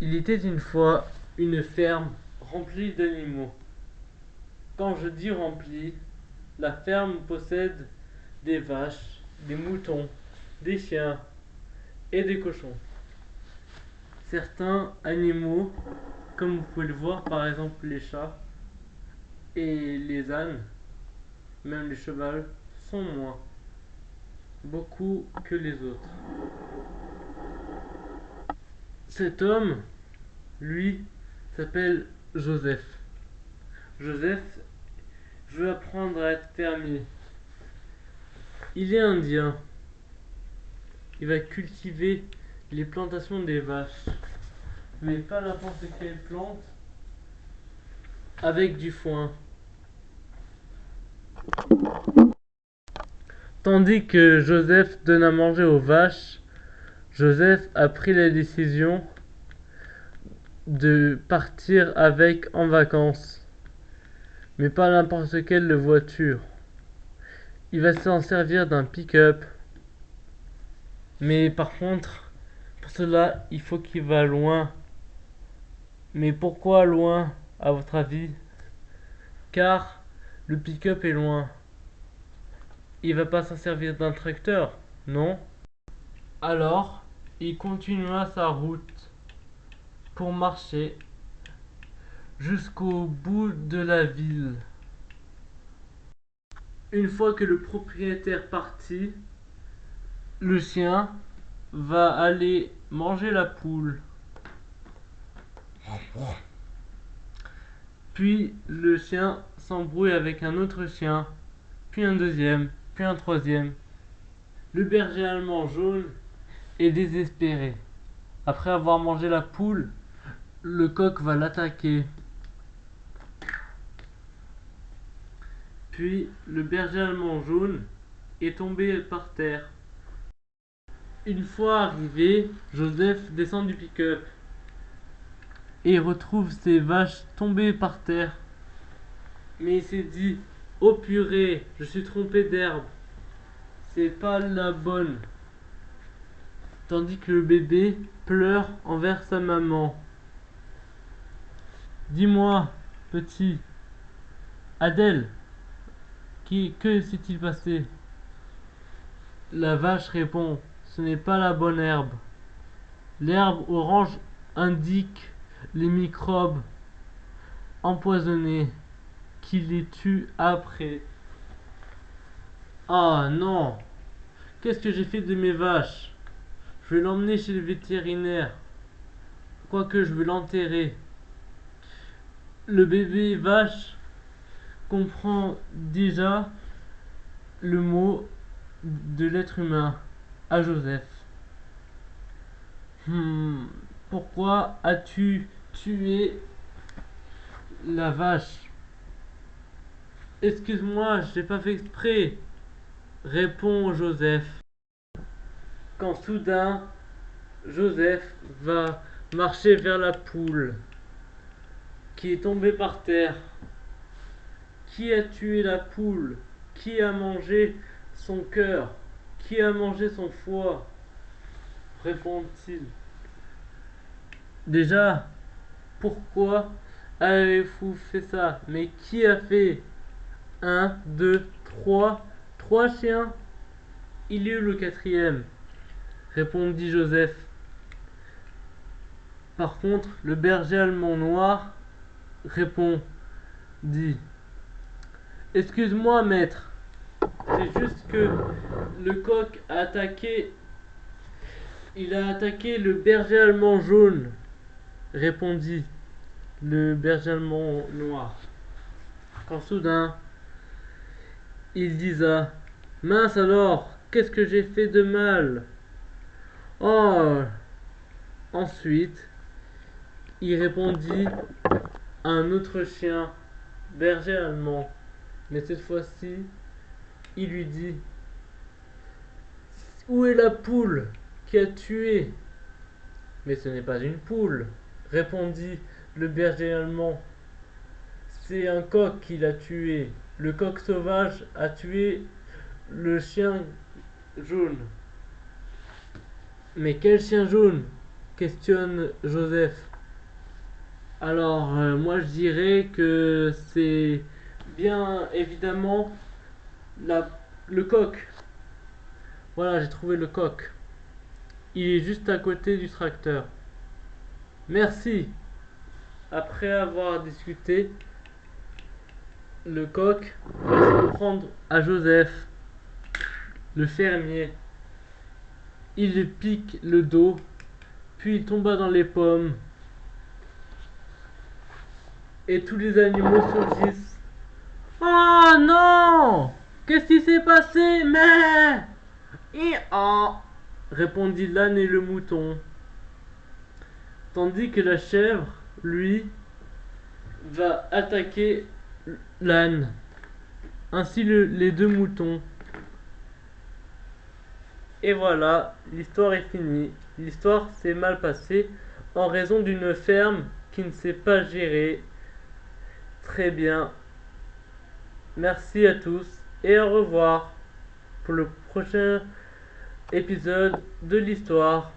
Il était une fois une ferme remplie d'animaux. Quand je dis remplie, la ferme possède des vaches, des moutons, des chiens et des cochons. Certains animaux, comme vous pouvez le voir, par exemple les chats et les ânes, même les chevaux, sont moins, beaucoup que les autres. Cet homme, lui, s'appelle Joseph. Joseph veut apprendre à être fermier. Il est indien. Il va cultiver les plantations des vaches. Mais pas n'importe quelle plante, avec du foin. Tandis que Joseph donne à manger aux vaches, Joseph a pris la décision de partir avec en vacances. Mais pas n'importe quelle voiture. Il va s'en servir d'un pick-up. Mais par contre, pour cela, il faut qu'il va loin. Mais pourquoi loin, à votre avis? Car le pick-up est loin. Il va pas s'en servir d'un tracteur, non? Alors, il continua sa route pour marcher jusqu'au bout de la ville. Une fois que le propriétaire partit, le chien va aller manger la poule. Puis le chien s'embrouille avec un autre chien, puis un deuxième, puis un troisième. Le berger allemand jaune est désespéré. Après avoir mangé la poule, le coq va l'attaquer. Puis le berger allemand jaune est tombé par terre. Une fois arrivé, Joseph descend du pick-up et retrouve ses vaches tombées par terre. Mais il s'est dit: oh purée, je suis trompé d'herbe. C'est pas la bonne. Tandis que le bébé pleure envers sa maman. Dis-moi, petit, Adèle, que s'est-il passé? La vache répond: ce n'est pas la bonne herbe. L'herbe orange indique les microbes empoisonnés qui les tuent après. Ah non! Qu'est-ce que j'ai fait de mes vaches? Je vais l'emmener chez le vétérinaire. Quoique je vais l'enterrer. Le bébé vache comprend déjà le mot de l'être humain à Joseph. Pourquoi as-tu tué la vache? Excuse-moi, je n'ai pas fait exprès, répond Joseph. Quand soudain, Joseph va marcher vers la poule qui est tombée par terre. Qui a tué la poule? Qui a mangé son cœur? Qui a mangé son foie? Répond-il. Déjà, pourquoi avez-vous fait ça? Mais qui a fait? Un, deux, trois. Trois chiens? Il y eut le quatrième, répondit Joseph. Par contre, le berger allemand noir répond, dit: excuse-moi, maître, c'est juste que le coq a attaqué. Il a attaqué le berger allemand jaune, répondit le berger allemand noir. Quand soudain, il disa: mince alors, qu'est-ce que j'ai fait de mal? Oh! Ensuite, il répondit à un autre chien, berger allemand, mais cette fois-ci, il lui dit: où est la poule qui a tué? Mais ce n'est pas une poule, répondit le berger allemand. C'est un coq qui l'a tué. Le coq sauvage a tué le chien jaune. Mais quel chien jaune? Questionne Joseph. Alors, moi je dirais que c'est bien évidemment la, le coq. Voilà, j'ai trouvé le coq. Il est juste à côté du tracteur. Merci. Après avoir discuté, le coq va se prendre à Joseph, le fermier. Il lui pique le dos, puis il tomba dans les pommes. Et tous les animaux surgissent. Oh non! Qu'est-ce qui s'est passé? Mais... répondit l'âne et le mouton. Tandis que la chèvre, lui, va attaquer l'âne, ainsi les deux moutons. Et voilà, l'histoire est finie. L'histoire s'est mal passée en raison d'une ferme qui ne s'est pas gérée très bien. Merci à tous et au revoir pour le prochain épisode de l'histoire.